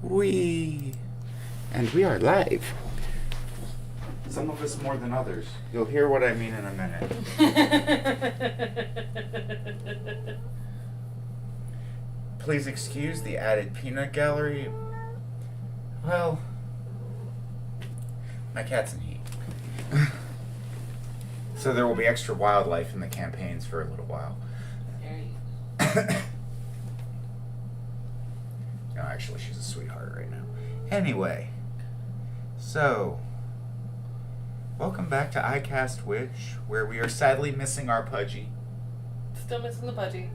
And we are live. Some of us more than others. You'll hear what I mean in a minute. Please excuse the added peanut gallery. Well, my cat's in heat. So there will be extra wildlife in the campaigns for a little while. No, actually, she's a sweetheart right now. Anyway, so welcome back to iCast Witch, where we are sadly missing our Pudgy. Still missing the Pudgy.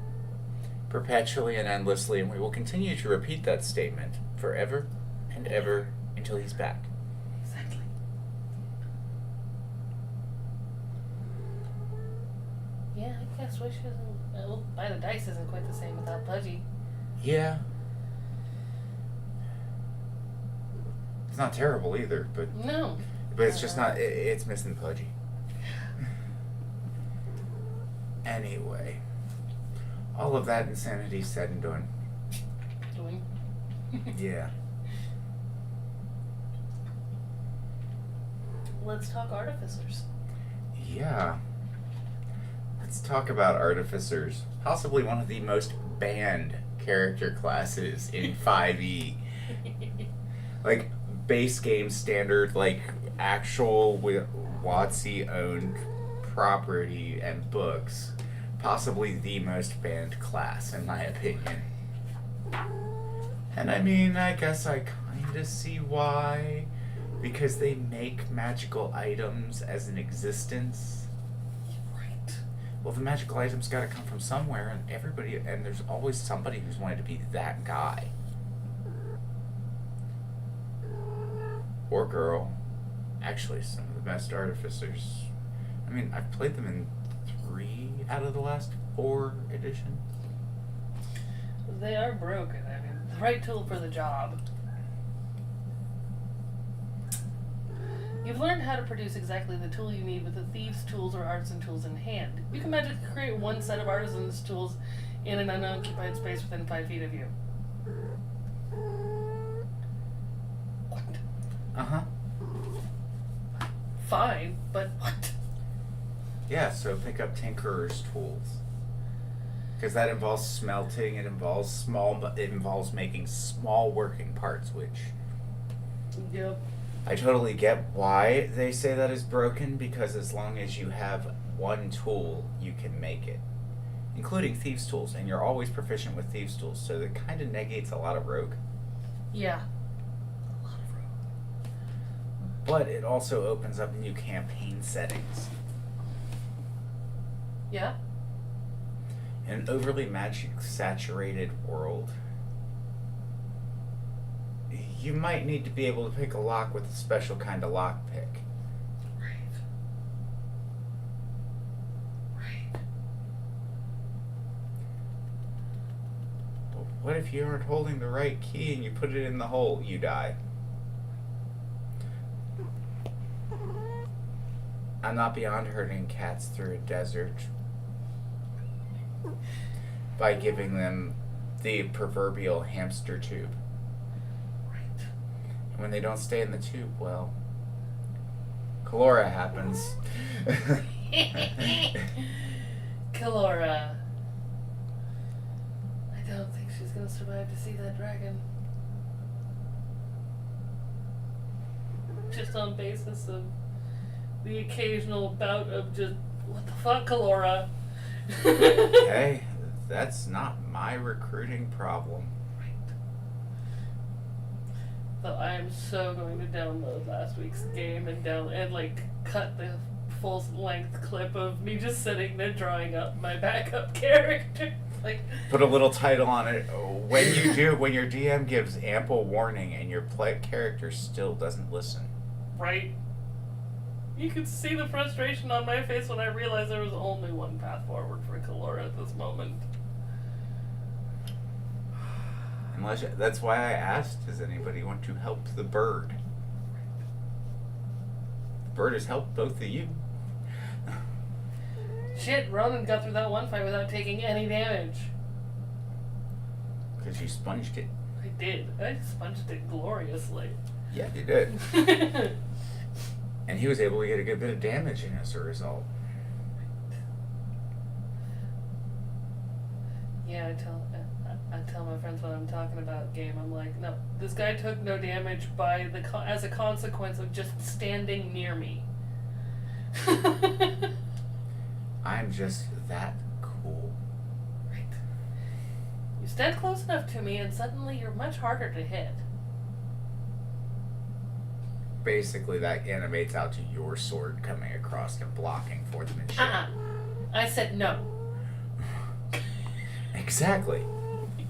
Perpetually and endlessly, and we will continue to repeat that statement forever and ever until he's back. Exactly. Yeah, iCast Witch isn't... Well, By the Dice isn't quite the same without Pudgy. Yeah. It's not terrible either, but... No. But it's just not... It's missing Pudgy. Anyway. All of that insanity said and done. Doing? Yeah. Let's talk Artificers. Yeah. Let's talk about Artificers. Possibly one of the most banned character classes in 5e. Like, base game standard, like, actual WotC-owned property and books. Possibly the most banned class, in my opinion. And I mean, I guess I kinda see why. Because they make magical items as an existence. Right. Well, the magical items gotta come from somewhere, and there's always somebody who's wanted to be that guy. Or girl. Actually, some of the best Artificers. I mean, I've played them in 3 out of the last 4 editions. They are broken. I mean, the right tool for the job. You've learned how to produce exactly the tool you need with the thieves' tools or artisan tools in hand. You can magically create one set of artisan's tools in an unoccupied space within 5 feet of you. What? Uh-huh. Fine, but what? Yeah, so pick up Tinkerer's tools. Because that involves smelting, it involves making small working parts, which... Yep. I totally get why they say that is broken, because as long as you have one tool, you can make it. Including thieves' tools, and you're always proficient with thieves' tools, so that kind of negates a lot of rogue. Yeah. A lot of rogue. But it also opens up new campaign settings. Yeah? In an overly magic-saturated world, you might need to be able to pick a lock with a special kind of lock pick. Right. Right. But what if you aren't holding the right key and you put it in the hole? You die. I'm not beyond herding cats through a desert by giving them the proverbial hamster tube. When they don't stay in the tube, well, Calora happens. Calora. I don't think she's gonna survive to see that dragon. Just on basis of the occasional bout of just, what the fuck, Calora? Hey, that's not my recruiting problem. So I am so going to download last week's game and cut the full length clip of me just sitting there drawing up my backup character. Put a little title on it. When your DM gives ample warning and your character still doesn't listen. Right. You could see the frustration on my face when I realized there was only one path forward for Calora at this moment. That's why I asked, does anybody want to help the bird? The bird has helped both of you. Shit, Ronan got through that one fight without taking any damage. Because you sponged it. I did. I sponged it gloriously. Yeah, you did. And he was able to get a good bit of damage in as a result. Yeah, I tell my friends when I'm talking about game, I'm like, no, this guy took no damage as a consequence of just standing near me. I'm just that cool. Right. You stand close enough to me, and suddenly you're much harder to hit. Basically, that animates out to your sword coming across and blocking for them and shit. I said no. Exactly.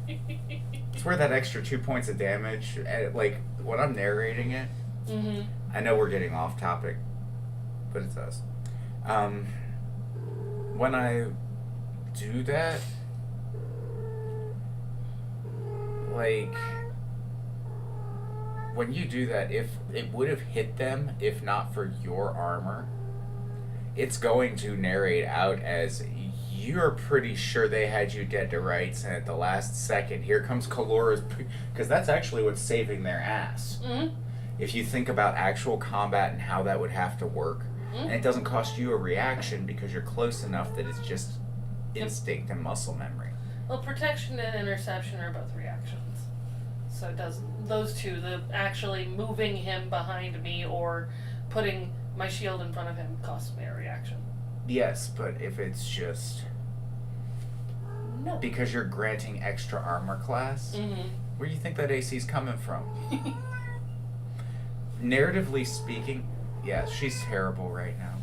It's where that extra 2 points of damage, like, when I'm narrating it, Mm-hmm. I know we're getting off topic, but it's us. When I do that, like, when you do that, if it would have hit them if not for your armor, it's going to narrate out as you're pretty sure they had you dead to rights, and at the last second, here comes Kalora's, because that's actually what's saving their ass. Mm-hmm. If you think about actual combat and how that would have to work, and it doesn't cost you a reaction because you're close enough that it's just instinct and muscle memory. Well, protection and interception are both reactions. So it does those two, the actually moving him behind me or putting my shield in front of him costs me a reaction. Yes, but if it's just No. because you're granting extra armor class, where do you think that AC's coming from? Narratively speaking, yeah, she's terrible right now.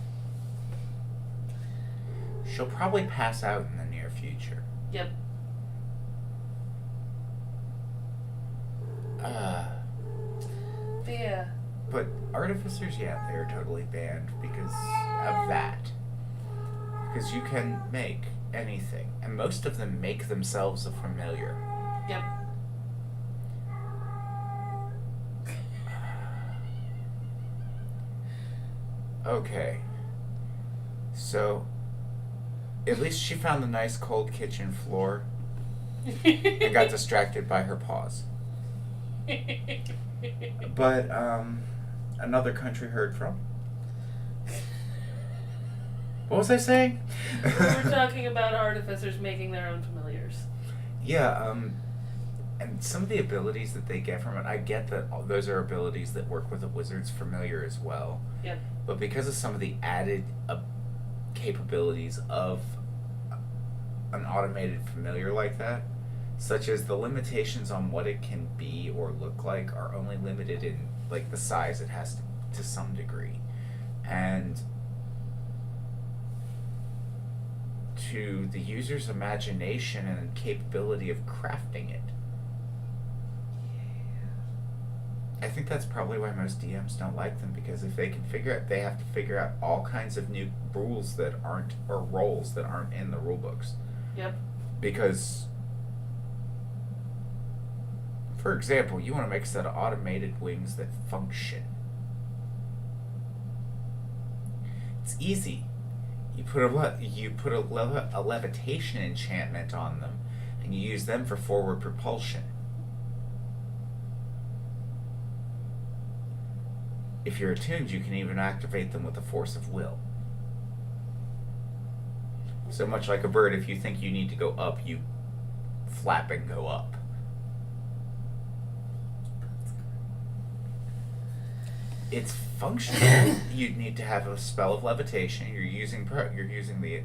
She'll probably pass out in the near future. Yep. Yeah. But Artificers, yeah, they're totally banned because of that. Because you can make anything, and most of them make themselves a familiar. Yep. Okay. So, at least she found the nice cold kitchen floor and got distracted by her paws. But, another country heard from. What was I saying? We were talking about artificers making their own familiars. Yeah, and some of the abilities that they get from it, I get that those are abilities that work with a wizard's familiar as well. Yep. But because of some of the added capabilities of an automated familiar like that, such as the limitations on what it can be or look like are only limited in like the size it has to some degree, and to the user's imagination and capability of crafting it. I think that's probably why most DMs don't like them, because if they can figure out, they have to figure out all kinds of new rules that aren't, or roles that aren't in the rule books. Yep. Because, for example, you want to make a set of automated wings that function. It's easy. You put a levitation enchantment on them, and you use them for forward propulsion. If you're attuned, you can even activate them with the force of will. So much like a bird, if you think you need to go up, you flap and go up. It's functional. You'd need to have a spell of levitation. You're using the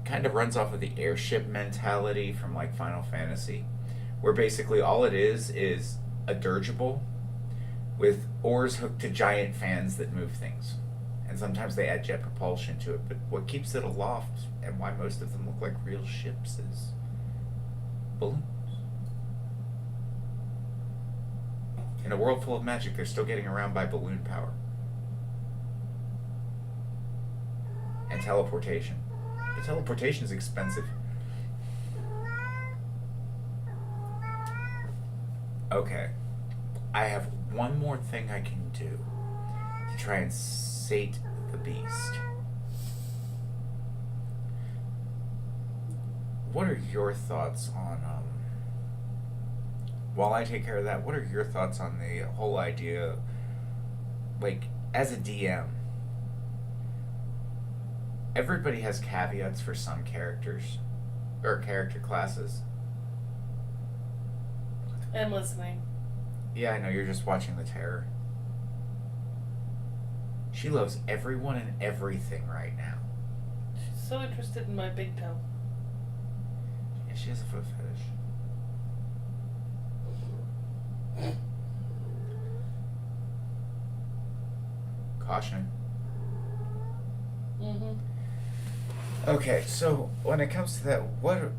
kind of runs off of the airship mentality from like Final Fantasy, where basically all it is a dirigible with oars hooked to giant fans that move things. And sometimes they add jet propulsion to it, but what keeps it aloft and why most of them look like real ships is balloons. In a world full of magic, they're still getting around by balloon power. And teleportation. The teleportation is expensive. Okay. I have one more thing I can do to try and sate the beast. What are your thoughts on while I take care of that, what are your thoughts on the whole idea, like, as a DM, everybody has caveats for some characters, or character classes. I'm listening. Yeah, I know, you're just watching the terror. She loves everyone and everything right now. She's so interested in my big toe. Yeah, she has a foot fetish. Caution. Mm-hmm. Okay, so when it comes to that, what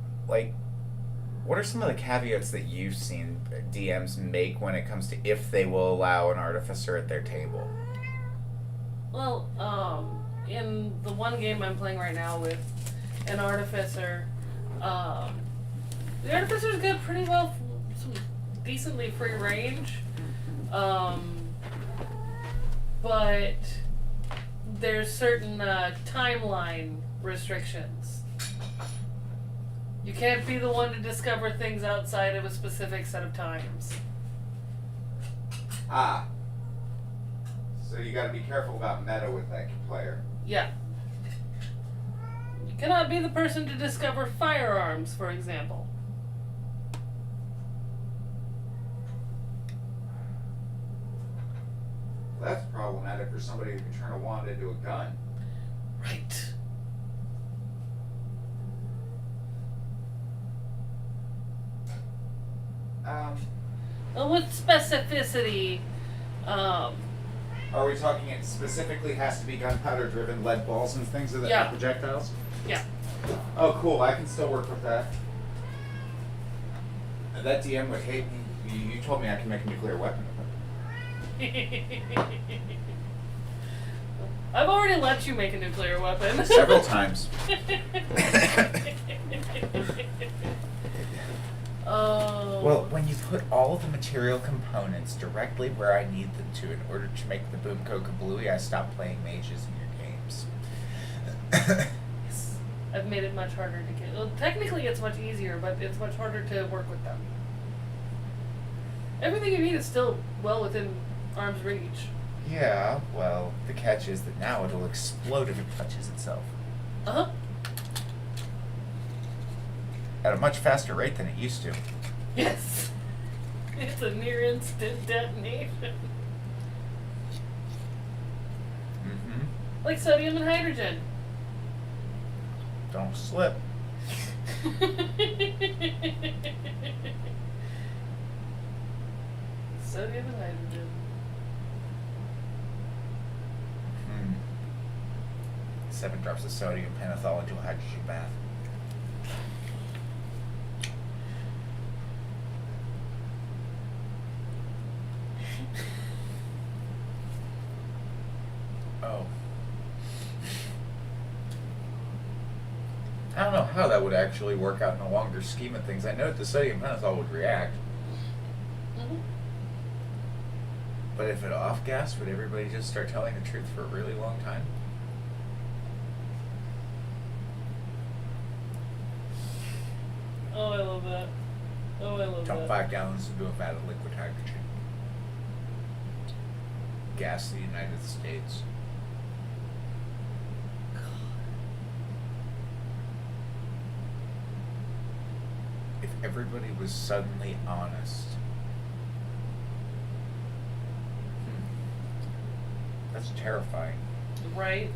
are some of the caveats that you've seen DMs make when it comes to if they will allow an artificer at their table? Well, in the one game I'm playing right now with an artificer, the artificer's got pretty well, some decently free range, but there's certain timeline restrictions. You can't be the one to discover things outside of a specific set of times. Ah. So you gotta be careful about meta with that player. Yeah. You cannot be the person to discover firearms, for example. That's problematic for somebody who can turn a wand into a gun. Right. Well, with specificity, Are we talking it specifically has to be gunpowder driven lead balls and things of that Yeah. projectiles? yeah. Oh, cool. I can still work with that. That DM would hate me. You told me I can make a nuclear weapon of it. I've already let you make a nuclear weapon. Several times. Oh. Well, when you put all the material components directly where I need them to in order to make the Boomco Kablooey, I stop playing mages in your games. Yes. I've made it much harder to get. Well, technically, it's much easier, but it's much harder to work with them. Everything you need is still well within arm's reach. Yeah, well, the catch is that now it'll explode if it touches itself. Uh huh. At a much faster rate than it used to. Yes. It's a near instant detonation. Mm-hmm. Like sodium and hydrogen. Don't slip. Sodium and hydrogen. Hmm. 7 drops of sodium pentothal into a hydrogen bath. Oh. I don't know how that would actually work out in a longer scheme of things. I know that the sodium pentothal would react, Mm-hmm. but if it off-gassed, would everybody just start telling the truth for a really long time? Oh, I love that. Oh, I love Dump that. 5 gallons into a vat of liquid hydrogen. Gas the United States. If everybody was suddenly honest. That's terrifying. Right?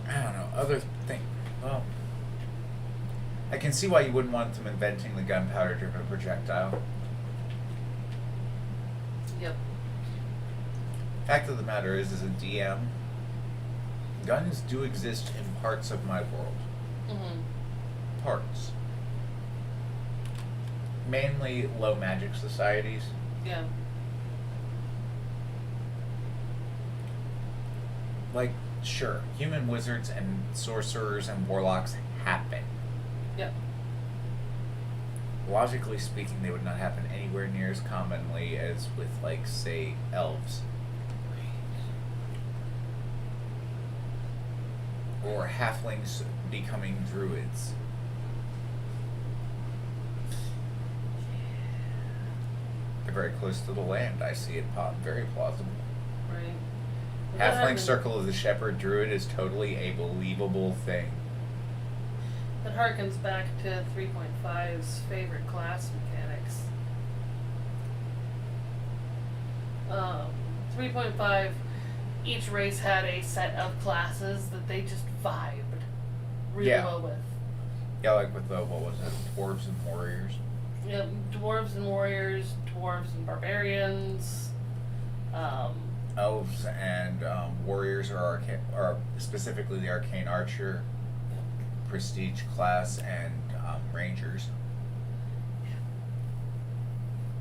I don't know. Other thing. Well, I can see why you wouldn't want them inventing the gunpowder-driven projectile. Yep. Fact of the matter is, as a DM, guns do exist in parts of my world. Mm-hmm. Parts. Mainly low magic societies. Yeah. Like, sure, human wizards and sorcerers and warlocks happen. Yep. Logically speaking, they would not happen anywhere near as commonly as with, like, say, elves. Or halflings becoming druids. they're very close to the land. I see it very plausible. Right. But Halfling that Circle of the Shepherd Druid is totally a believable thing. That harkens back to 3.5's favorite class mechanics. 3.5, each race had a set of classes that they just vibed really well with. Yeah, like with the, what was it, Dwarves and Warriors? Yep, dwarves and warriors, dwarves and barbarians. Elves and warriors are specifically the Arcane Archer, Prestige class, and Rangers.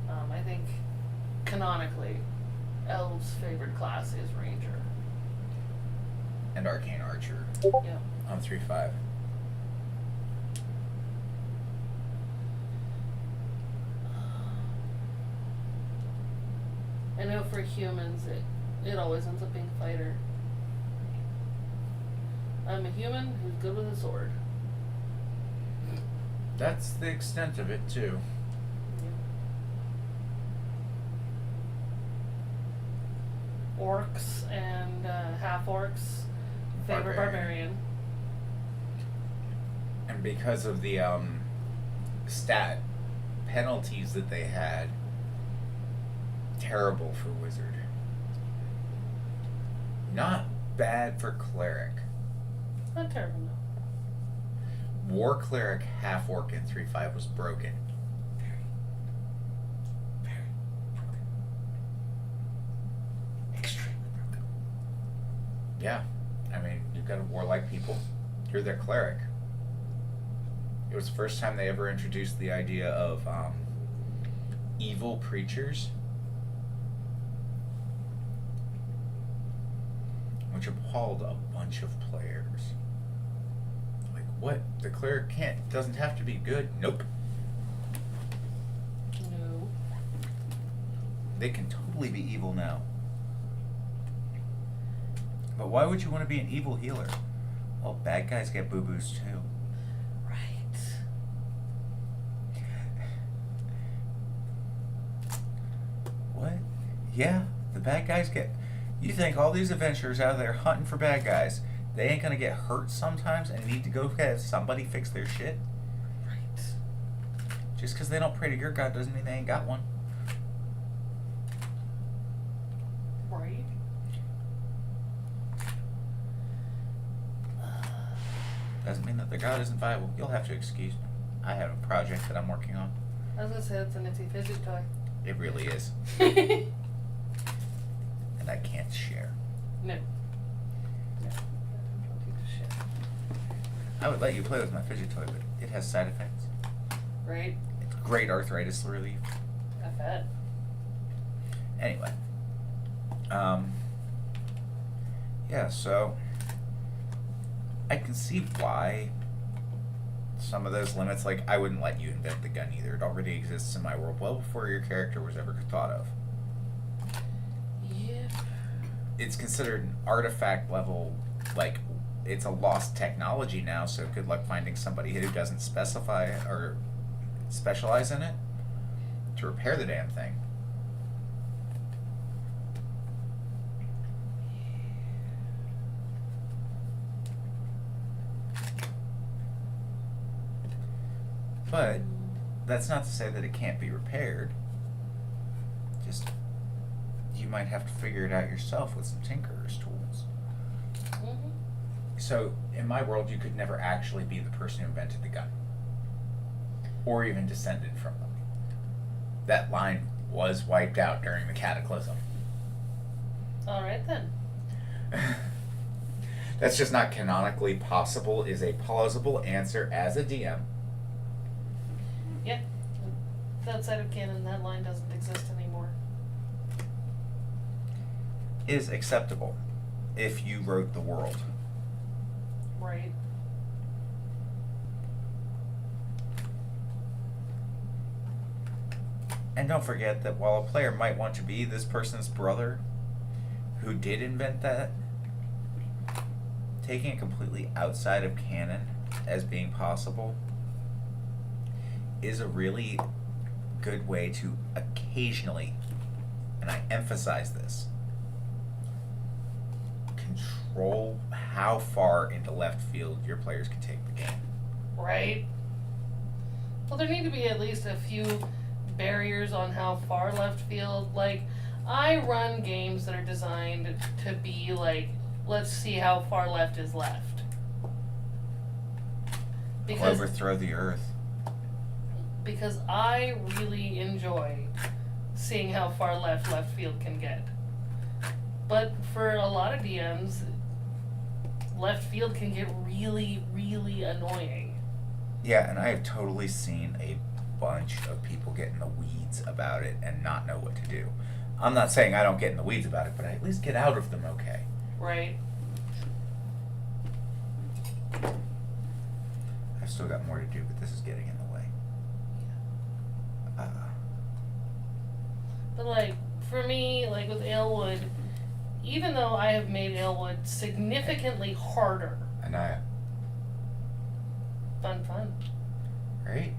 I think canonically, Elves' favorite class is Ranger. And Arcane Archer. Yeah. On 3.5. I know for humans, it always ends up being fighter. I'm a human who's good with a sword. That's the extent of it, too. Yeah. Orcs and half-orcs favor barbarian. And because of the stat penalties that they had, terrible for wizard. Not bad for cleric. Not terrible, no. War cleric half orc in 3.5 was broken. Very broken. Extremely broken. Yeah, I mean, you've got a warlike people. You're their cleric. It was the first time they ever introduced the idea of evil preachers, which appalled a bunch of players. Like, what? The cleric doesn't have to be good? Nope. No. They can totally be evil now. But why would you want to be an evil healer? Well, bad guys get boo-boos too. Right. What? Yeah, the bad guys get... You think all these adventurers out there hunting for bad guys, they ain't gonna get hurt sometimes and need to go have somebody fix their shit? Right. Just because they don't pray to your god doesn't mean they ain't got one. Right. Doesn't mean that their god isn't viable. You'll have to excuse me. I have a project that I'm working on. I was gonna say that's an nifty fidget toy. It really is. And I can't share. No. No. Don't need to shit. I would let you play with my fidget toy, but it has side effects. Right? It's great arthritis relief. I bet. Anyway. Yeah, so I can see why some of those limits, like I wouldn't let you invent the gun either. It already exists in my world well before your character was ever thought of. Yeah. It's considered an artifact level, like it's a lost technology now, so good luck finding somebody who doesn't specify or specialize in it to repair the damn thing. But that's not to say that it can't be repaired. Just you might have to figure it out yourself with some tinkerer's tools. Mm-hmm. So in my world, you could never actually be the person who invented the gun, or even descended from them. That line was wiped out during the Cataclysm. All right then. That's just not canonically possible. Is a plausible answer as a DM. Yeah. Outside of canon, that line doesn't exist anymore. Is acceptable if you wrote the world. Right. And don't forget that while a player might want to be this person's brother who did invent that, taking it completely outside of canon as being possible is a really good way to occasionally, and I emphasize this, control how far into left field your players can take the game. Right? Well, there need to be at least a few barriers on how far left field. Like, I run games that are designed to be like, let's see how far left is left. Because Overthrow the earth. because I really enjoy seeing how far left field can get. But for a lot of DMs, left field can get really, really annoying. Yeah, and I have totally seen a bunch of people get in the weeds about it and not know what to do. I'm not saying I don't get in the weeds about it, but I at least get out of them okay. Right? I've still got more to do, but this is getting in the way. But like, for me, like with Ailwood, even though I have made Ailwood significantly harder, And I, fun. right?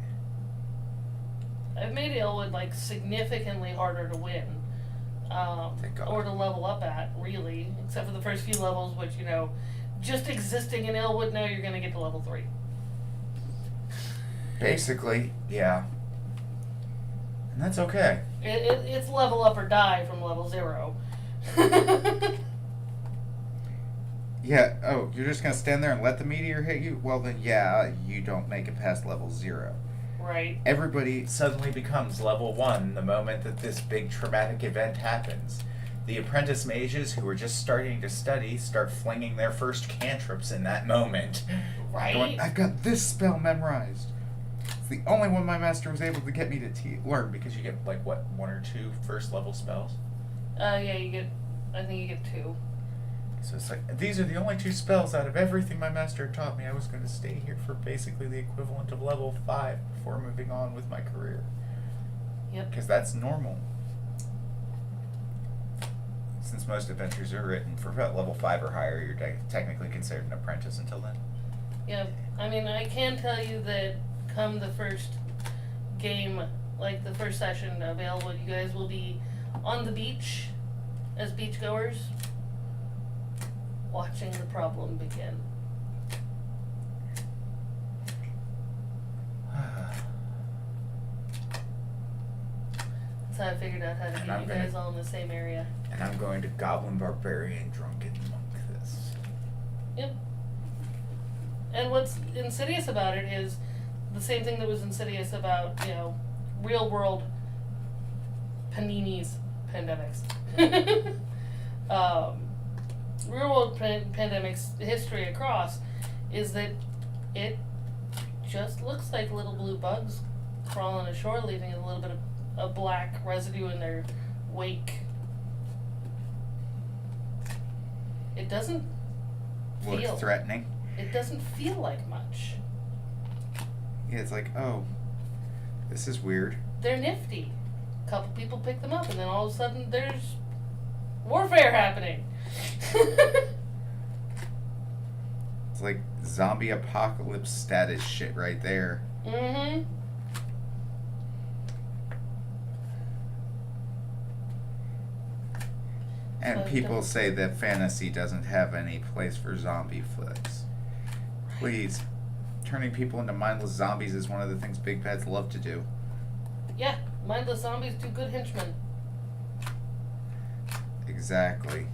I've made Ailwood like significantly harder to win. Thank God. Or to level up at, really. Except for the first few levels, which, you know, just existing in Ailwood, now you're gonna get to level 3. Basically, yeah. And that's okay. It's level up or die from level 0. Yeah, oh, you're just gonna stand there and let the meteor hit you? Well then, yeah, you don't make it past level 0. Right. Everybody suddenly becomes level 1 the moment that this big traumatic event happens. The apprentice mages who are just starting to study start flinging their first cantrips in that moment. Right. Going, I've got this spell memorized. It's the only one my master was able to get me to learn, because you get, like, what, 1 or 2 first level spells? Yeah, I think you get 2. So it's like, these are the only 2 spells out of everything my master taught me. I was going to stay here for basically the equivalent of level 5 before moving on with my career. Yep. Because that's normal. Since most adventures are written for about level 5 or higher, you're technically considered an apprentice until then. Yeah, I mean, I can tell you that come the first game, like the first session of Ailwood, you guys will be on the beach as beachgoers, watching the problem begin. That's how I figured out how to And get I'm you gonna- guys all in the same area. And I'm going to Goblin Barbarian Drunken Monk this. Yep. And what's insidious about it is the same thing that was insidious about, you know, real world Panini's pandemics. Real world pandemics history across is that it just looks like little blue bugs crawling ashore, leaving a little bit of a black residue in their wake. It doesn't Look feel threatening. It doesn't feel like much. Yeah, it's like, oh, this is weird. They're nifty. A couple people pick them up, and then all of a sudden there's warfare happening. It's like zombie apocalypse status shit right there. Mm-hmm. And But people don't- say that fantasy doesn't have any place for zombie flicks. Please. Turning people into mindless zombies is one of the things big bads love to do. Yeah, mindless zombies do good henchmen. Exactly.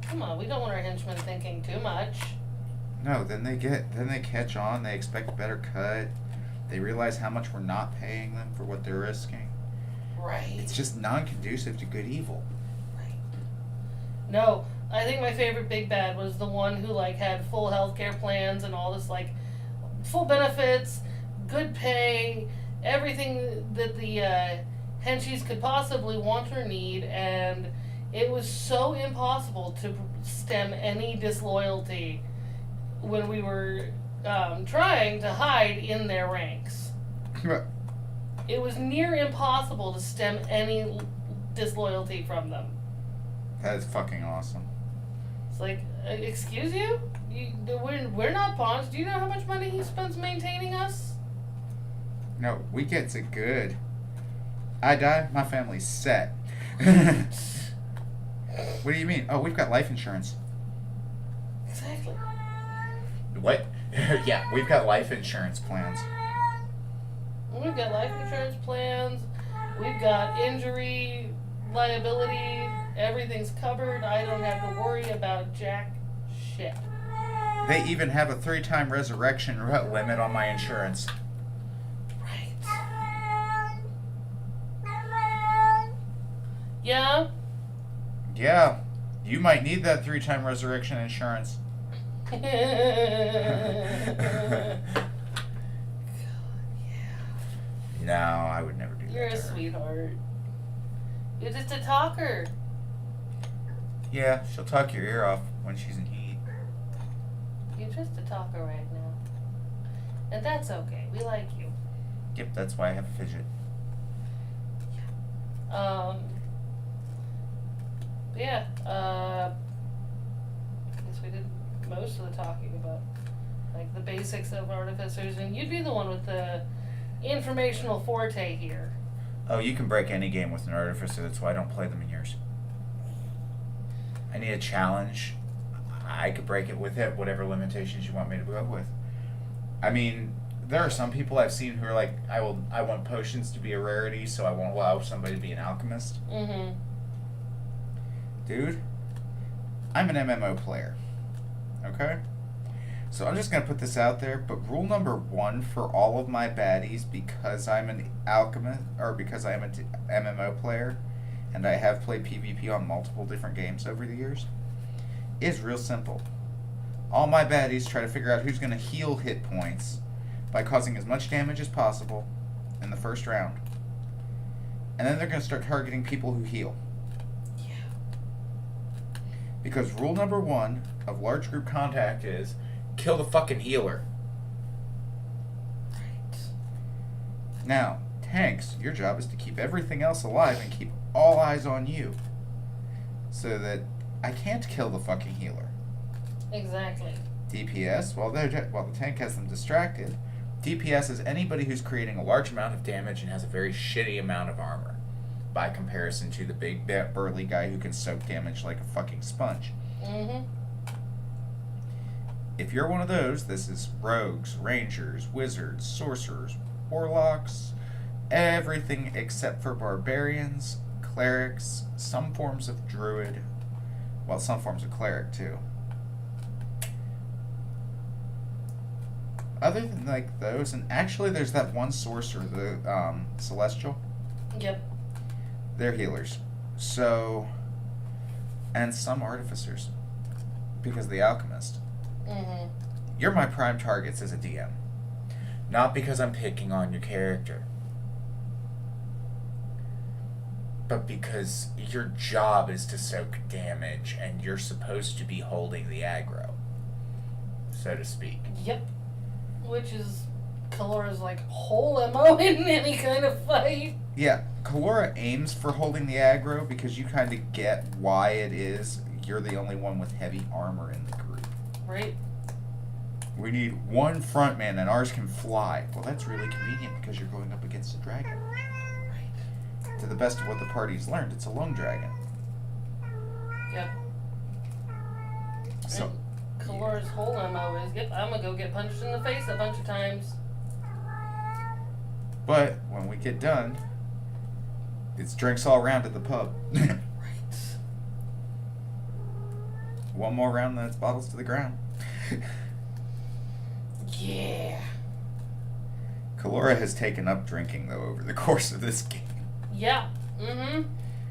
Come on, we don't want our henchmen thinking too much. No, then they catch on, they expect a better cut. They realize how much we're not paying them for what they're risking. Right. It's just non-conducive to good evil. Right. No, I think my favorite big bad was the one who like had full healthcare plans and all this like full benefits, good pay, everything that the henchies could possibly want or need, and it was so impossible to stem any disloyalty when we were trying to hide in their ranks. It was near impossible to stem any disloyalty from them. That is fucking awesome. It's like, excuse you? We're not pawns. Do you know how much money he spends maintaining us? No, we gets it good. I die, my family's set. What do you mean? Oh, we've got life insurance. Exactly. What? Yeah, we've got life insurance plans. We've got life insurance plans. We've got injury, liability. Everything's covered. I don't have to worry about jack shit. They even have a 3-time resurrection limit on my insurance. Right. Yeah? Yeah, you might need that 3-time resurrection insurance. God, yeah. No, I would never do that. You're a to her. sweetheart. You're just a talker. Yeah, she'll talk your ear off when she's in heat. You're just a talker right now. And that's okay. We like you. Yep, that's why I have a fidget. Yeah, I guess we did most of the talking about, like, the basics of Artificers, and you'd be the one with the informational forte here. Oh, you can break any game with an Artificer, that's why I don't play them in yours. I need a challenge. I could break it with it, whatever limitations you want me to go with. I mean, there are some people I've seen who are like, I want potions to be a rarity, so I won't allow somebody to be an alchemist. Mm-hmm. Dude, I'm an MMO player. Okay? So I'm just going to put this out there, but rule number 1 for all of my baddies, because I'm an alchemist, or because I am an MMO player, and I have played PvP on multiple different games over the years, is real simple. All my baddies try to figure out who's going to heal hit points by causing as much damage as possible in the first round. And then they're going to start targeting people who heal. Because rule number 1 of large group contact is kill the fucking healer. Right. Now, tanks, your job is to keep everything else alive and keep all eyes on you. So that I can't kill the fucking healer. Exactly. DPS, while the tank has them distracted, DPS is anybody who's creating a large amount of damage and has a very shitty amount of armor. By comparison to the big burly guy who can soak damage like a fucking sponge. Mm-hmm. If you're one of those, this is rogues, rangers, wizards, sorcerers, warlocks, everything except for barbarians, clerics, some forms of druid, well, some forms of cleric too. Other than like those, and actually there's that one sorcerer, the celestial. Yep. They're healers. So, and some artificers. Because of the alchemist. Mm-hmm. You're my prime targets as a DM. Not because I'm picking on your character. But because your job is to soak damage and you're supposed to be holding the aggro. So to speak. Yep. Which is Kalora's like whole MO in any kind of fight. Yeah, Kalora aims for holding the aggro because you kind of get why it is you're the only one with heavy armor in the group. Right. We need one front man and ours can fly. Well, that's really convenient because you're going up against a dragon. Right. To the best of what the party's learned, it's a lone dragon. Yep. So, Kalora's whole MO is, yep, I'm gonna go get punched in the face a bunch of times. but when we get done, it's drinks all around at the pub. Right. One more round, then it's bottles to the ground. Yeah. Kalora has taken up drinking, though, over the course of this game. Yeah. Mm-hmm.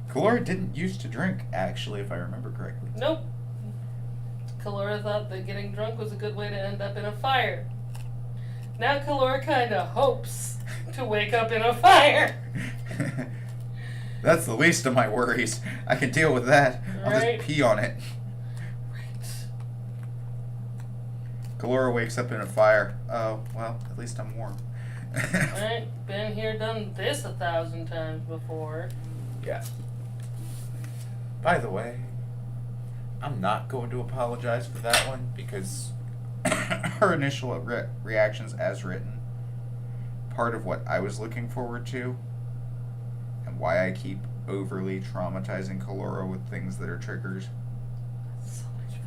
Kalora didn't used to drink, actually, if I remember correctly. Nope. Kalora thought that getting drunk was a good way to end up in a fire. Now Kalora kinda hopes to wake up in a fire. That's the least of my worries. I can deal with that. I'll Right. just pee on it. Right. Kalora wakes up in a fire. Oh, well, at least I'm warm. Right. Been here, done this 1,000 times before. Yeah. By the way, I'm not going to apologize for that one because her initial reactions as written part of what I was looking forward to and why I keep overly traumatizing Kalora with things that are triggers So much fun.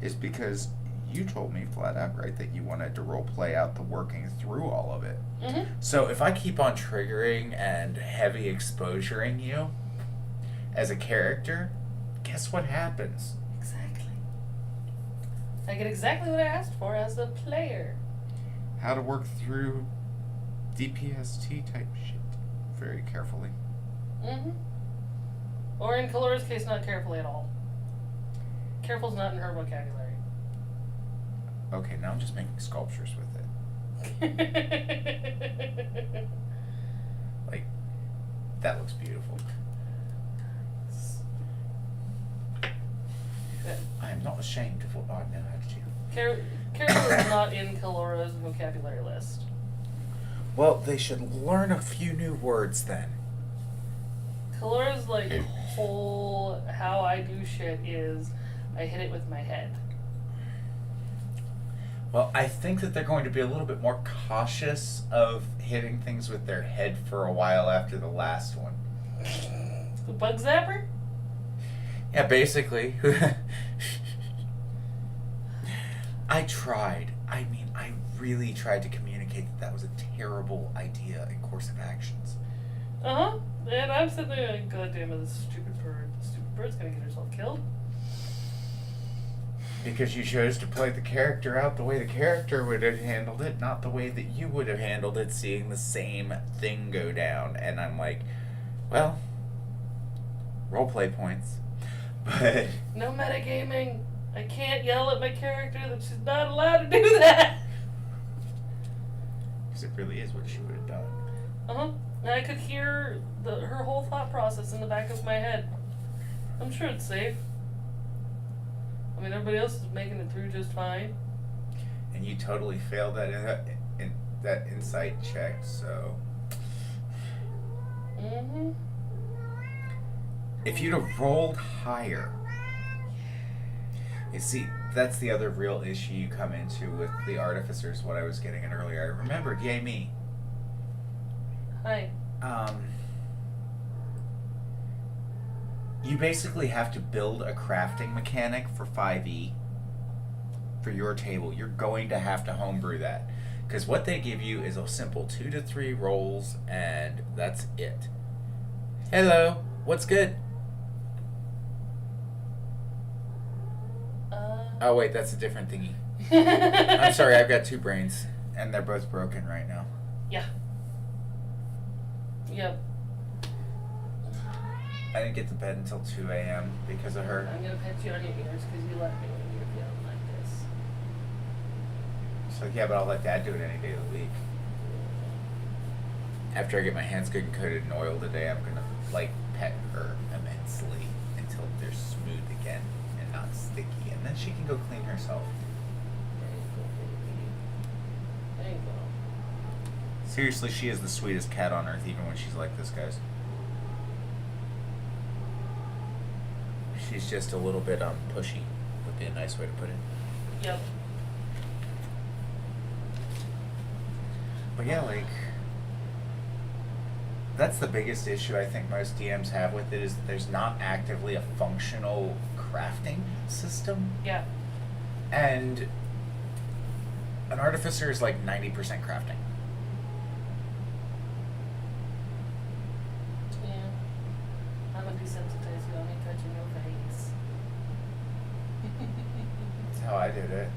is because you told me flat out right that you wanted to role play out the working through all of it. Mm-hmm. So if I keep on triggering and heavy exposuring you as a character, guess what happens? Exactly. I get exactly what I asked for as a player. How to work through DPST type shit very carefully. Mm-hmm. Or in Kalora's case, not carefully at all. Careful's not in her vocabulary. Okay, now I'm just making sculptures with it. Like, that looks beautiful. I am not ashamed of what I know how to do. Careful is not in Kalora's vocabulary list. Well, they should learn a few new words then. Kalora's like whole how I do shit is I hit it with my head. Well, I think that they're going to be a little bit more cautious of hitting things with their head for a while after the last one. The bug zapper? Yeah, basically. I tried. I mean, I really tried to communicate that that was a terrible idea in course of actions. Uh-huh. And I'm sitting there like, God damn it, this stupid bird. The stupid bird's gonna get herself killed. Because you chose to play the character out the way the character would have handled it, not the way that you would have handled it, seeing the same thing go down. And I'm like, well, roleplay points. But No metagaming. I can't yell at my character that she's not allowed to do that. because it really is what she would have done. Uh-huh. And I could hear her whole thought process in the back of my head. I'm sure it's safe. I mean, everybody else is making it through just fine. And you totally failed that in that insight check, so Mm-hmm. if you'd have rolled higher. You see, that's the other real issue you come into with the Artificers, what I was getting at earlier. I remembered, yay me. Hi. You basically have to build a crafting mechanic for 5e for your table. You're going to have to homebrew that. Because what they give you is a simple 2 to 3 rolls, and that's it. Hello, what's good? Oh wait, that's a different thingy. I'm sorry, I've got 2 brains, and they're both broken right now. Yeah. Yep. I didn't get to bed until 2 a.m. because of her. I'm gonna pet you on your ears because you let me when you're feeling like this. So yeah, but I'll let Dad do it any day of the week. After I get my hands good and coated in oil today, I'm gonna like pet her immensely until they're smooth again and not sticky, and then she can go clean herself. There you go, baby. There you go. Seriously, she is the sweetest cat on earth, even when she's like this, guys. She's just a little bit pushy, would be a nice way to put it. Yep. But yeah, like, that's the biggest issue I think most DMs have with it, is that there's not actively a functional crafting system. Yeah. And an artificer is like 90% crafting. Yeah. I'm gonna desensitize you on me touching your face. That's how I did it.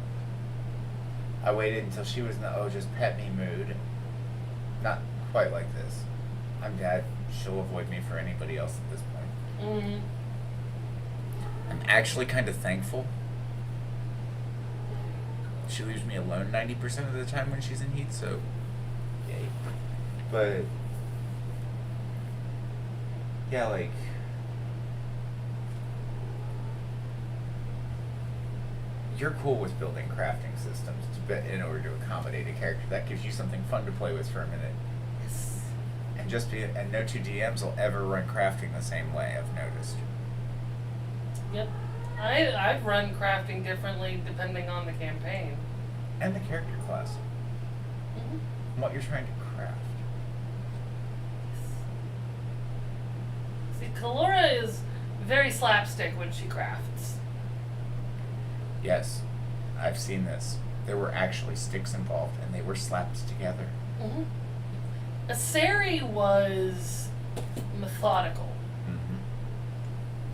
I waited until she was in the just pet me mood. Not quite like this. I'm Dad. She'll avoid me for anybody else at this point. Mm-hmm. I'm actually kind of thankful. She leaves me alone 90% of the time when she's in heat, so yay. But yeah, like, you're cool with building crafting systems in order to accommodate a character. That gives you something fun to play with for a minute. Yes. And and no 2 DMs will ever run crafting the same way, I've noticed. Yep. I've run crafting differently depending on the campaign. And the character class. Mm-hmm. And what you're trying to craft. See, Kalora is very slapstick when she crafts. Yes, I've seen this. There were actually sticks involved, and they were slapped together. Mm-hmm. Asari was methodical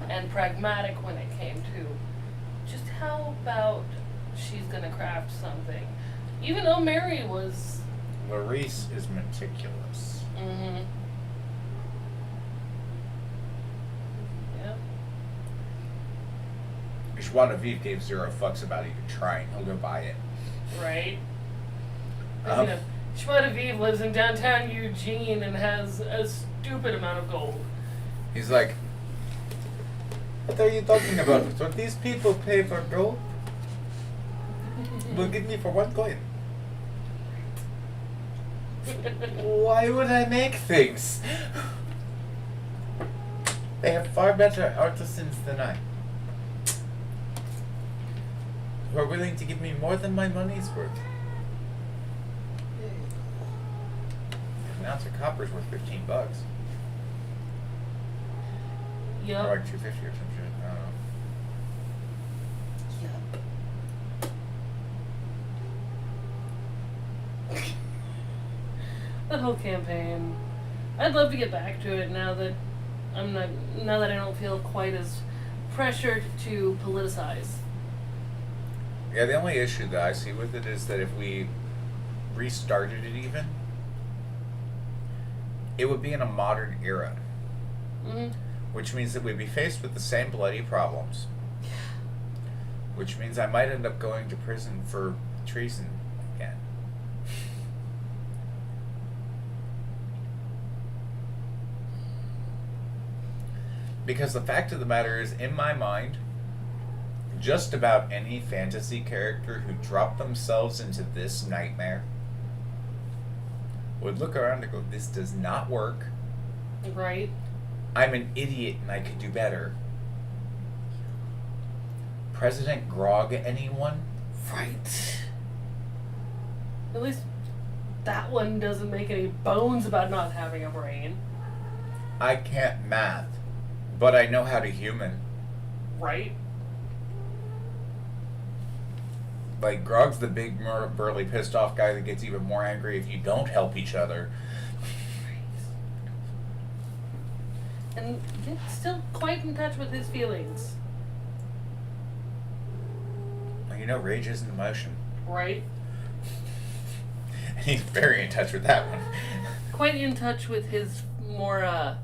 and pragmatic when it came to just how about she's gonna craft something. Even though Mary was... Larice is meticulous. Mm-hmm. Yeah. Joie de Vivre gave 0 fucks about even trying. He'll go buy it. Right. You know, Joie de Vivre lives in downtown Eugene and has a stupid amount of gold. He's like, what are you talking about? What these people pay for gold will give me for 1 coin. Why would I make things? They have far better artisans than I, who are willing to give me more than my money's worth. An ounce of copper is worth $15. Yep. Or like $2.50 or some shit. I don't know. That whole campaign. I'd love to get back to it now that I don't feel quite as pressured to politicize. Yeah, the only issue that I see with it is that if we restarted it even, it would be in a modern era. Mm-hmm. Which means that we'd be faced with the same bloody problems. Which means I might end up going to prison for treason again. Because the fact of the matter is, in my mind, just about any fantasy character who dropped themselves into this nightmare would look around and go, this does not work. Right. I'm an idiot and I could do better. President Grog, anyone? Right. At least that one doesn't make any bones about not having a brain. I can't math, but I know how to human. Right. Like, Grog's the big, burly, pissed off guy that gets even more angry if you don't help each other. And yet still quite in touch with his feelings. You know, rage isn't emotion. Right. And he's very in touch with that one. Quite in touch with his more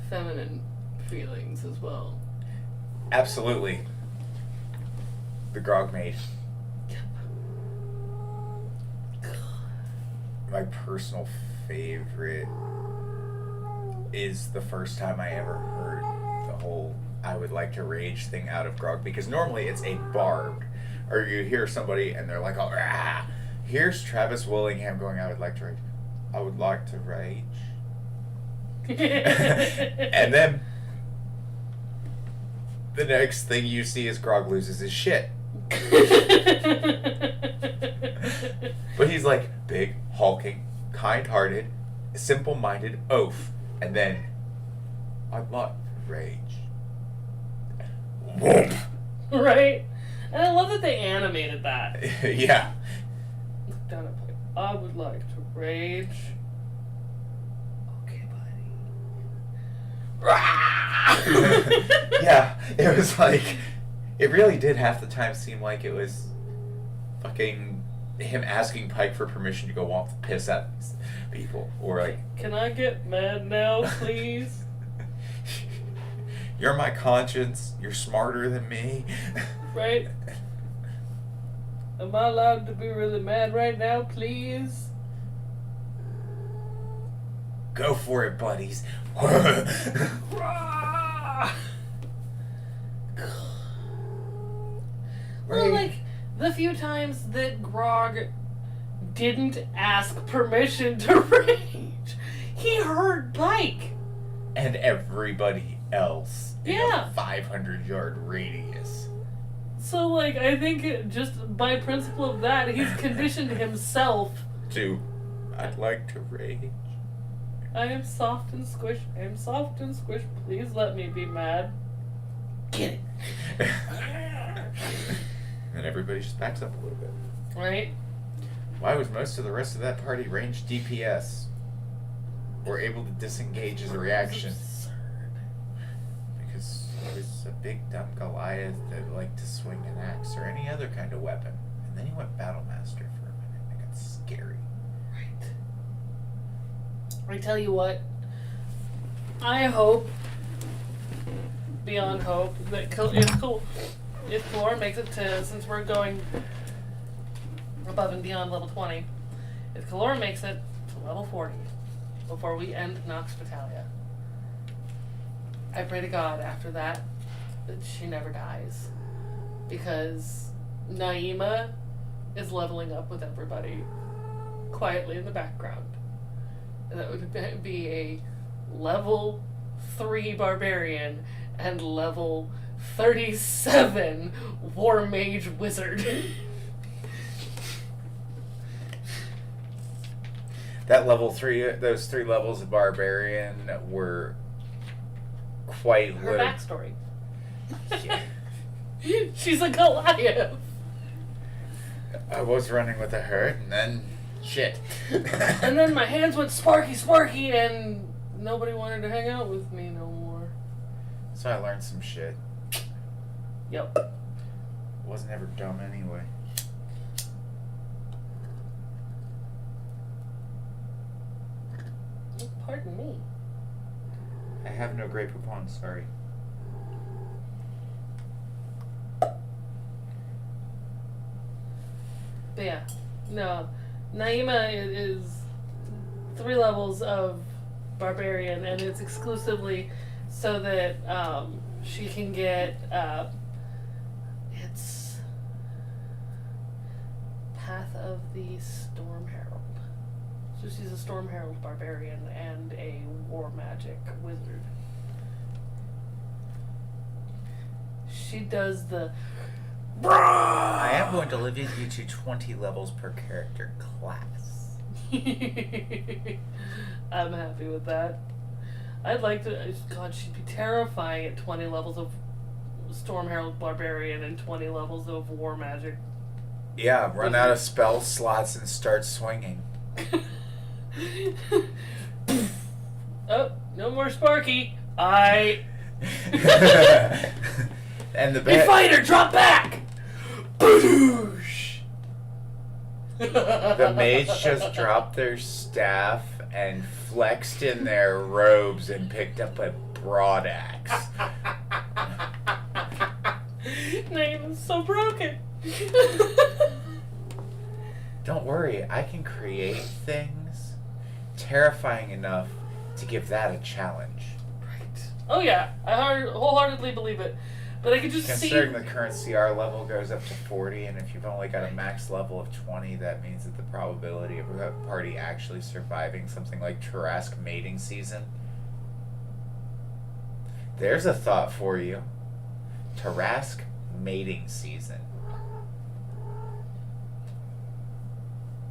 feminine feelings as well. Absolutely. The Grog maid. My personal favorite is the first time I ever heard the whole I would like to rage thing out of Grog, because normally it's a bard, or you hear somebody and they're like, oh, rah. Here's Travis Willingham going, I would like to rage. I would like to rage. And then the next thing you see is Grog loses his shit. But he's like big, hulking, kind-hearted, simple-minded oaf. And then, I'd like to rage. Right? And I love that they animated that. Yeah. Look down at play. I would like to rage. Okay, buddy. Yeah, it was like, it really did half the time seem like it was fucking him asking Pike for permission to go womp the piss at these people. Or like, can I get mad now, please? You're my conscience. You're smarter than me. Right? Am I allowed to be really mad right now, please? Go for it, buddies. Well, like, the few times that Grog didn't ask permission to rage, he heard Pike. And everybody else in Yeah. a 500-yard radius. So, like, I think just by principle of that, he's conditioned himself To I'd like to rage. I am soft and squish. I am soft and squish. Please let me be mad. Get it. And everybody just backs up a little bit. Right? Why was most of the rest of that party ranged DPS? Or able to disengage as a reaction? Because he was a big dumb Goliath that liked to swing an axe or any other kind of weapon. And then he went Battlemaster for a minute and it got scary. Right. I tell you what, I hope, beyond hope, that if Kalora makes it to, since we're going above and beyond level 20, if Kalora makes it to level 40 before we end Nox Battalia, I pray to God after that she never dies. Because Naima is leveling up with everybody quietly in the background. And that would be a level 3 barbarian and level 37 war mage wizard. That level 3, those 3 levels of barbarian were quite Her backstory. Yeah. She's a Goliath. I was running with a herd and then shit. And then my hands went sparky, and nobody wanted to hang out with me no more. So I learned some shit. Yep. Wasn't ever dumb anyway. Pardon me. I have no great Poupon, sorry. But yeah, no. Naima is 3 levels of barbarian, and it's exclusively so that she can get it's Path of the Storm Herald. So she's a Storm Herald barbarian and a war magic wizard. She does the I am going to limit you to 20 levels per character class. I'm happy with that. I'd like to. God, she'd be terrifying at 20 levels of Storm Herald Barbarian and 20 levels of War Magic. Yeah, run out of spell slots and start swinging. Oh, no more Sparky. And the Hey, fighter, drop back! Badoosh! The mage just dropped their staff and flexed in their robes and picked up a broadaxe. Name is so broken. Don't worry, I can create things terrifying enough to give that a challenge. Right. Oh yeah, I wholeheartedly believe it. But I could just Considering the current CR level goes up to 40, and if you've only got a max level of 20, that means that the probability of a party actually surviving something like Tarask mating season. There's a thought for you. Tarask mating season.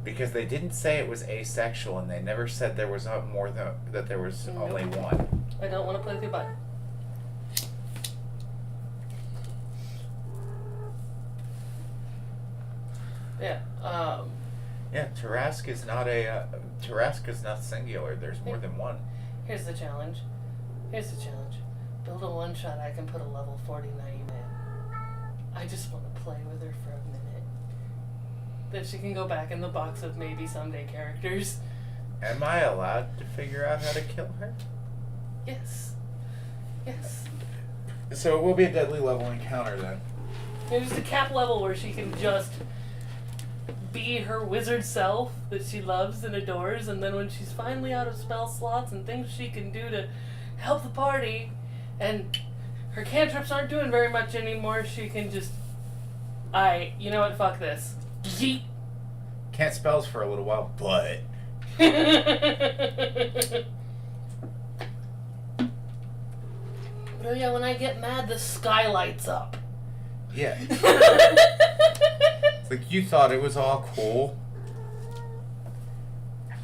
Because they didn't say it was asexual, and they never said there was more than that there was only one. I don't want to play with your butt. Yeah. Yeah, Tarask is not a Tarask is not singular. There's more than one. Here's the challenge. Build a one-shot I can put a level 40 Naima in. I just want to play with her for a minute. Then she can go back in the box of maybe someday characters. Am I allowed to figure out how to kill her? Yes. So it will be a deadly level encounter then. There's a cap level where she can just be her wizard self that she loves and adores, and then when she's finally out of spell slots and things she can do to help the party, and her cantrips aren't doing very much anymore, she can just, you know what, fuck this. Yeet. Can't spells for a little while, but... But oh yeah, when I get mad, the sky lights up. Yeah. It's like, you thought it was all cool.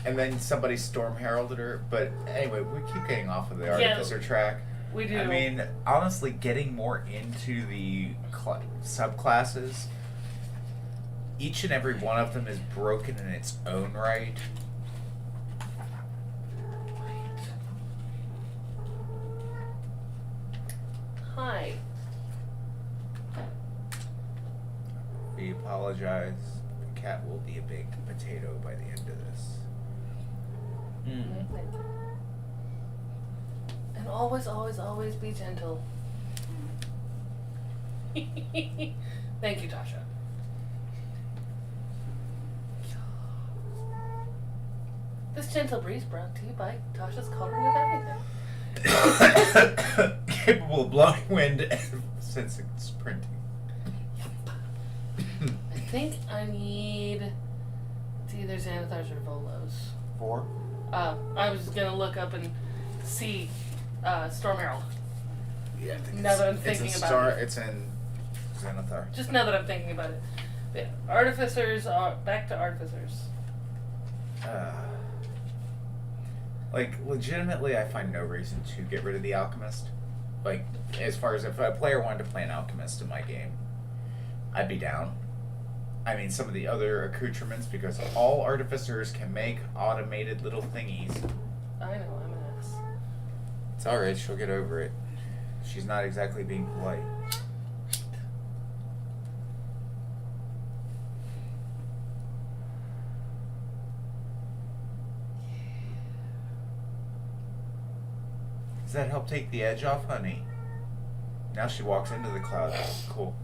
and then somebody storm heralded her. But anyway, we keep getting off of the Artificer track. We do. I mean, honestly, getting more into the subclasses, each and every one of them is broken in its own right. Hi. We apologize. The cat will be a big potato by the end of this. And always, always, always be gentle. Thank you, Tasha. This gentle breeze brought to you by Tasha's Cauldron of Everything. Capable of blowing wind and sensing sprinting. I think I need. It's either Xanathars or Volos. 4? I was just gonna look up and see Storm Herald. Yeah, I think Now that I'm thinking about it. It's in Xanathar. Just now that I'm thinking about it. But yeah, Artificers are back to Artificers. Like, legitimately, I find no reason to get rid of the Alchemist. Like, as far as if a player wanted to play an Alchemist in my game, I'd be down. I mean, some of the other accoutrements, because all Artificers can make automated little thingies. I know, I'm an ass. It's alright, she'll get over it. She's not exactly being polite. Does that help take the edge off, honey? Now she walks into the cloud. Cool.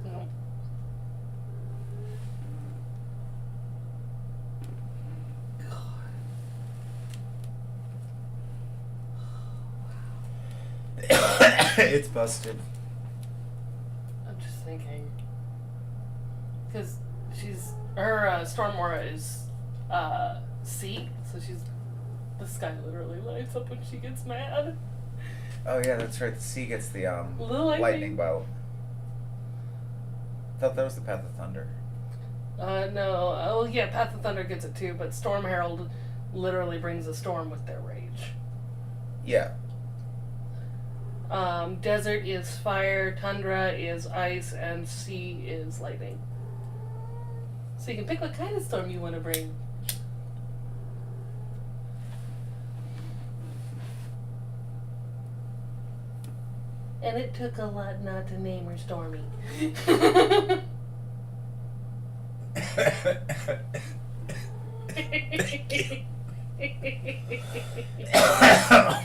No. It's busted. I'm just thinking. Because her Storm Aura is sea, so the sky literally lights up when she gets mad. Oh yeah, that's right. The sea gets the Little lightning bolt. I thought that was the Path of Thunder. No. Oh yeah, Path of Thunder gets it too, but Storm Herald literally brings a storm with their rage. Yeah. Desert is fire, tundra is ice, and sea is lightning. So you can pick what kind of storm you want to bring. And it took a lot not to name her Stormy.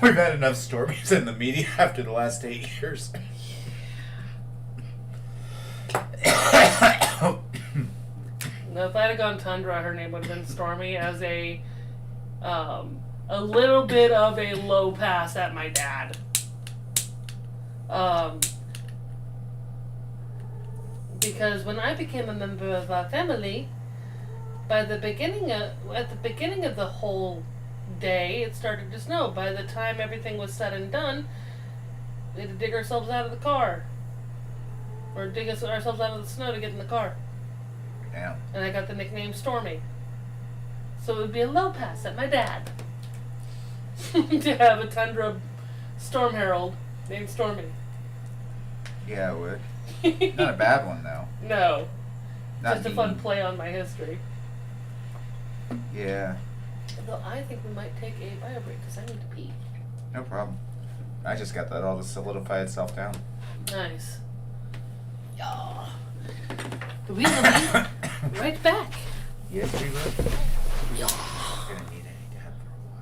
We've had enough Stormies in the media after the last 8 years. No, if I'd have gone Tundra, her name would have been Stormy as a little bit of a low pass at my dad. Because when I became a member of our family, at the beginning of the whole day, it started to snow. By the time everything was said and done, we had to dig ourselves out of the car, or dig ourselves out of the snow to get in the car. Yeah. And I got the nickname Stormy. So it would be a low pass at my dad to have a Tundra Storm Herald named Stormy. Yeah, it would. Not a bad one though. No. Not Just a fun play on my history. Yeah. Although I think we might take a bio break because I need to pee. No problem. I just got that all to solidify itself down. Nice. Yeah. We will be right back. Yes, we will. Yeah. We're gonna need any dab for a while.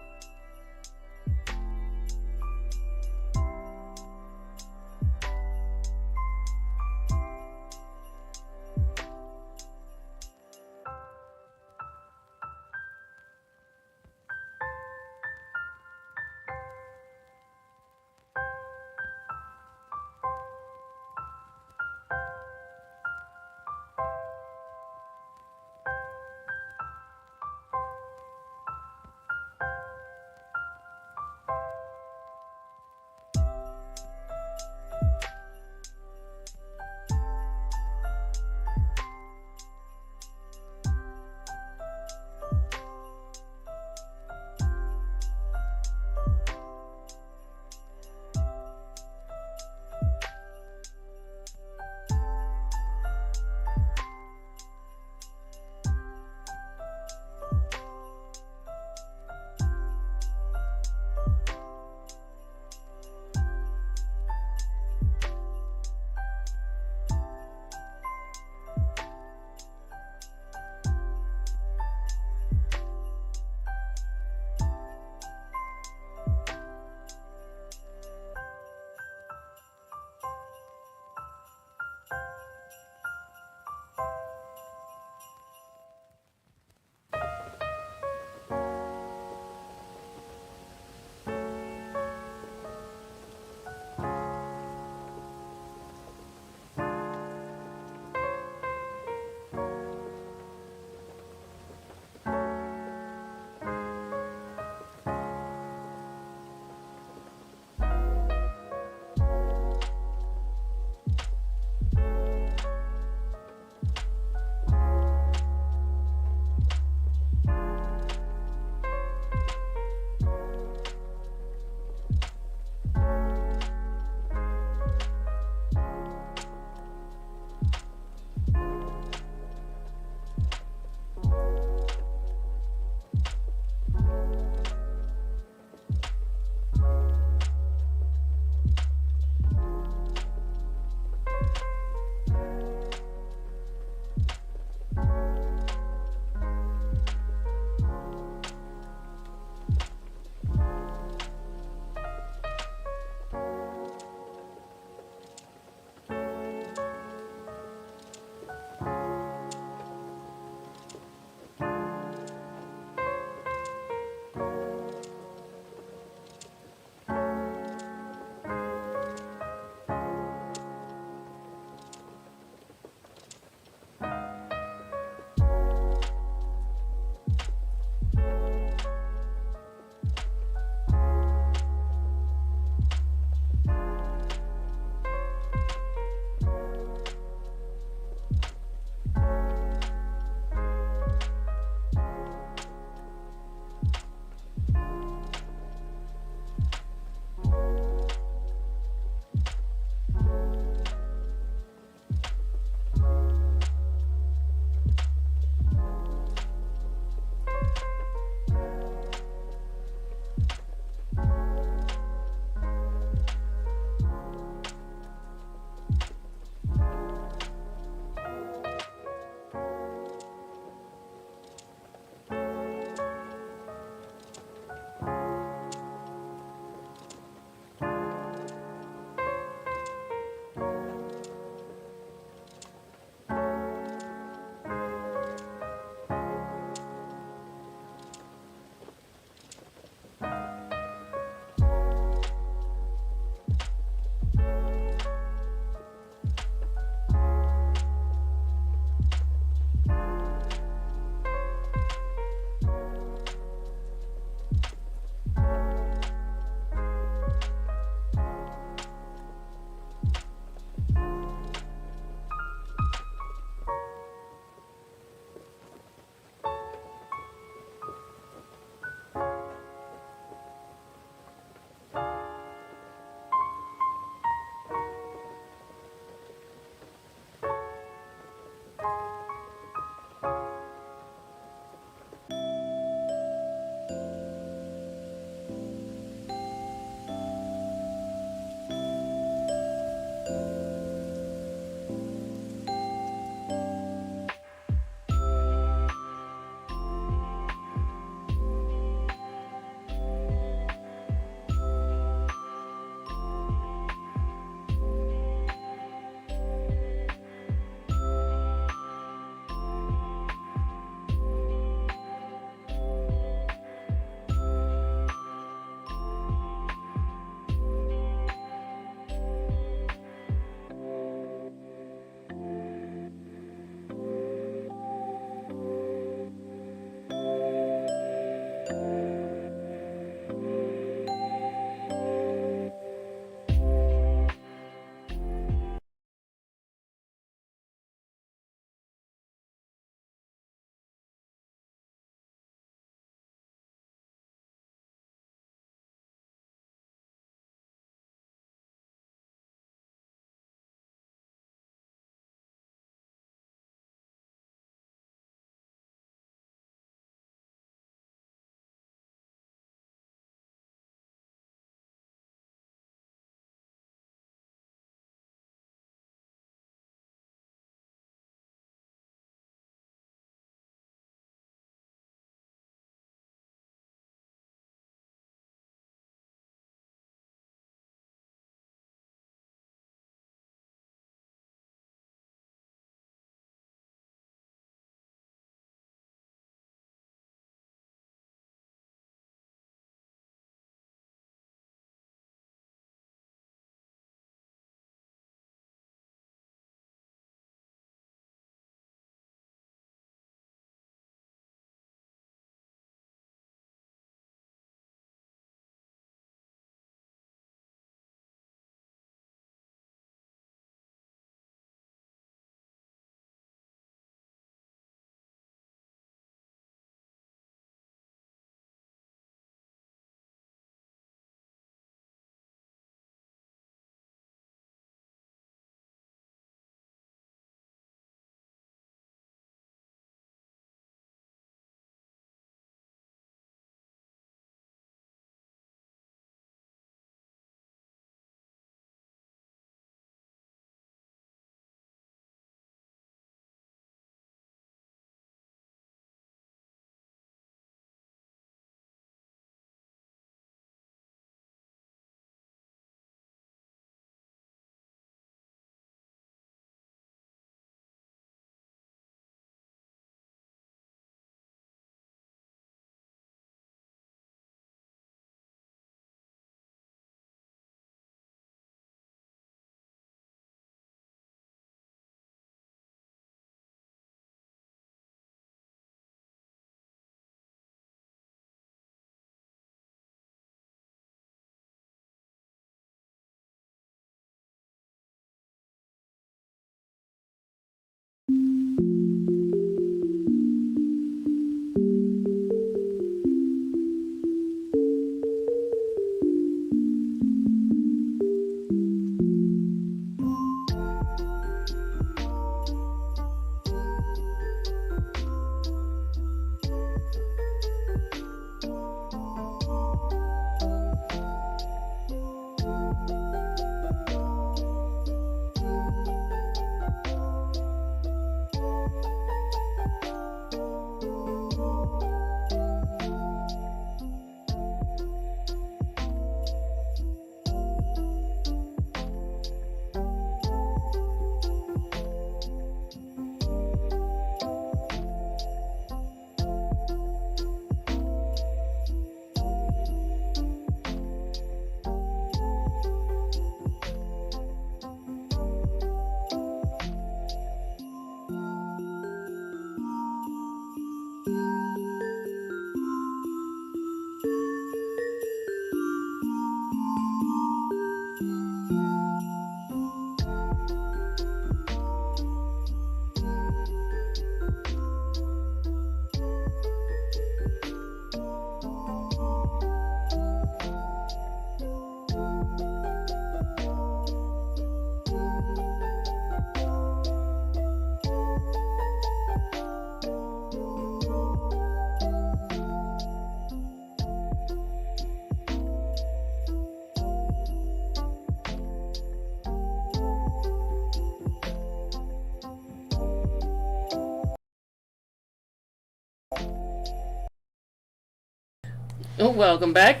Oh, welcome back.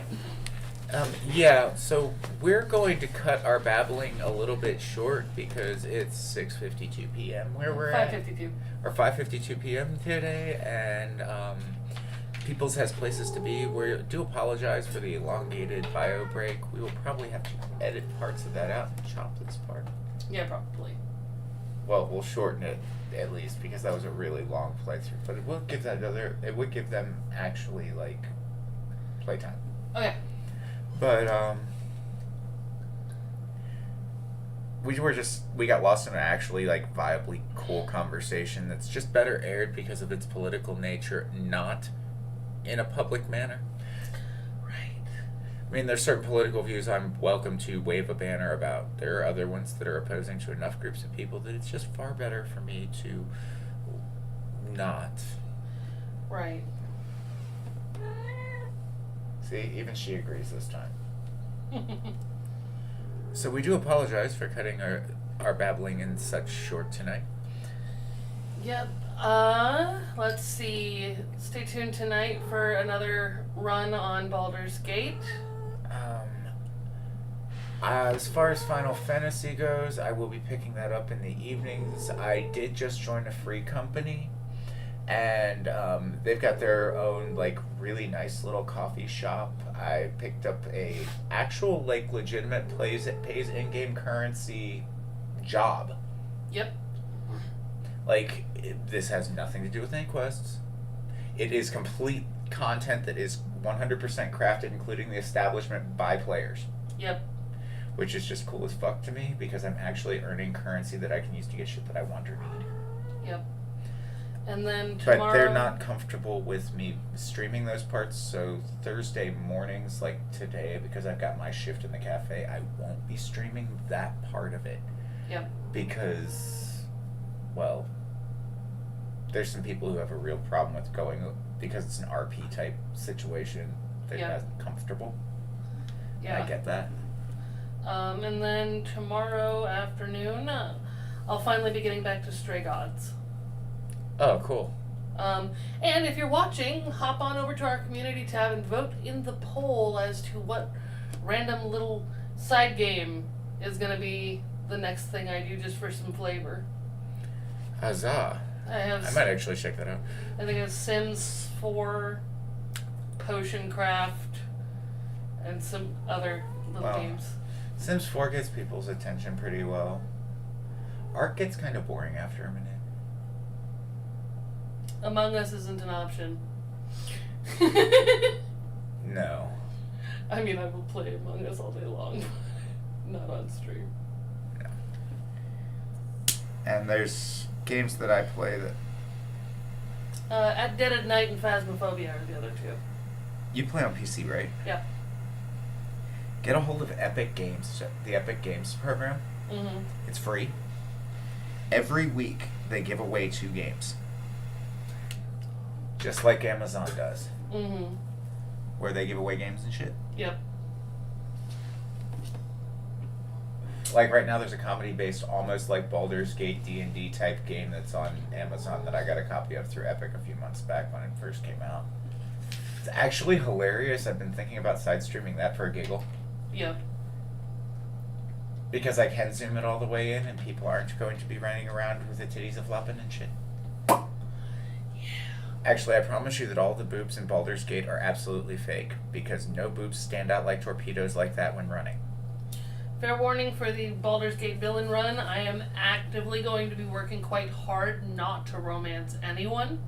Yeah, so we're going to cut our babbling a little bit short because it's 6:52 p.m. where we're at. 5:52. Or 5:52 p.m. today, and Peoples has places to be. We do apologize for the elongated bio break. We will probably have to edit parts of that out and chop this part. Yeah, probably. Well, we'll shorten it at least because that was a really long playthrough. But it will give that other. It would give them actually like playtime. Okay. But we got lost in an actually like viably cool conversation that's just better aired because of its political nature, not in a public manner. Right. I mean, there's certain political views I'm welcome to wave a banner about. There are other ones that are opposing to enough groups of people that it's just far better for me to not. Right. See, even she agrees this time. So we do apologize for cutting our babbling in such short tonight. Yep. Let's see. Stay tuned tonight for another run on Baldur's Gate. As far as Final Fantasy goes, I will be picking that up in the evenings. I did just join a free company, and they've got their own like really nice little coffee shop. I picked up a actual like legitimate pays in-game currency job. Yep. Like this has nothing to do with any quests. It is complete content that is 100% crafted, including the establishment by players. Yep. Which is just cool as fuck to me because I'm actually earning currency that I can use to get shit that I want or need. Yep. And then tomorrow... But they're not comfortable with me streaming those parts, so Thursday mornings, like today, because I've got my shift in the cafe, I won't be streaming that part of it. Yep. Because, well, there's some people who have a real problem with going, because it's an RP type situation, they're not comfortable. Yeah. I get that. And then tomorrow afternoon, I'll finally be getting back to Stray Gods. Oh, cool. And if you're watching, hop on over to our community tab and vote in the poll as to what random little side game is going to be the next thing I do just for some flavor. Huzzah. I might actually check that out. I think it's Sims 4, Potion Craft, and some other little games. Sims 4 gets people's attention pretty well. Ark gets kind of boring after a minute. Among Us isn't an option. No. I mean, I will play Among Us all day long. Not on stream. No. And there's games that I play that... At Dead at Night and Phasmophobia are the other two. You play on PC, right? Yeah. Get a hold of Epic Games, the Epic Games program. Mm-hmm. It's free. Every week, they give away 2 games. Just like Amazon does. Mm-hmm. Where they give away games and shit. Yep. Like right now, there's a comedy-based, almost like Baldur's Gate D&D type game that's on Amazon that I got a copy of through Epic a few months back when it first came out. It's actually hilarious. I've been thinking about side streaming that for a giggle. Yep. Because I can zoom it all the way in and people aren't going to be running around with the titties a-flopping and shit. Actually, I promise you that all the boobs in Baldur's Gate are absolutely fake, because no boobs stand out like torpedoes like that when running. Fair warning for the Baldur's Gate villain run, I am actively going to be working quite hard not to romance anyone.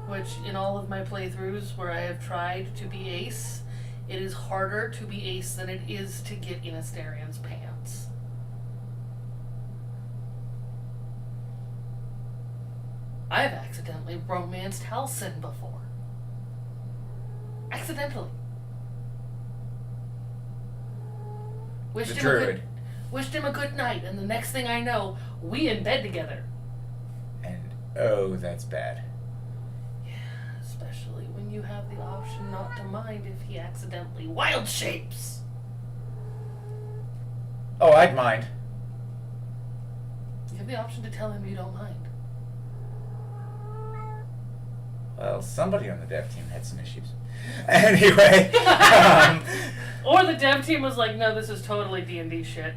Which, in all of my playthroughs where I have tried to be ace, it is harder to be ace than it is to get in Asterian's pants. I have accidentally romanced Halcyon before. Accidentally. Wished him a good night, and the next thing I know, we in bed together. And oh, that's bad. Yeah, especially when you have the option not to mind if he accidentally wild shapes. Oh, I'd mind. You have the option to tell him you don't mind. Well, somebody on the dev team had some issues. Anyway. Or the dev team was like, no, this is totally D&D shit.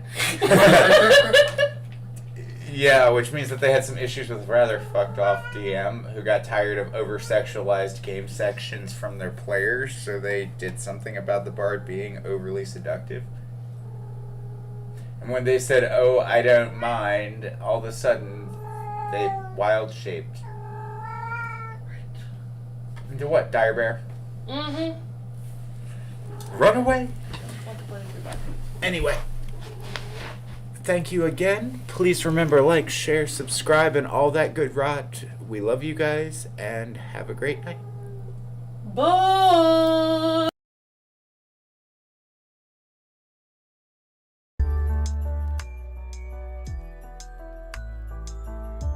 Yeah, which means that they had some issues with rather fucked off DM who got tired of over-sexualized game sections from their players, so they did something about the bard being overly seductive. And when they said, oh, I don't mind, all of a sudden, they wild-shaped. Into what, Dire Bear? Mm-hmm. Run away? Anyway. Thank you again. Please remember, like, share, subscribe, and all that good rot. We love you guys, and have a great night. Bye!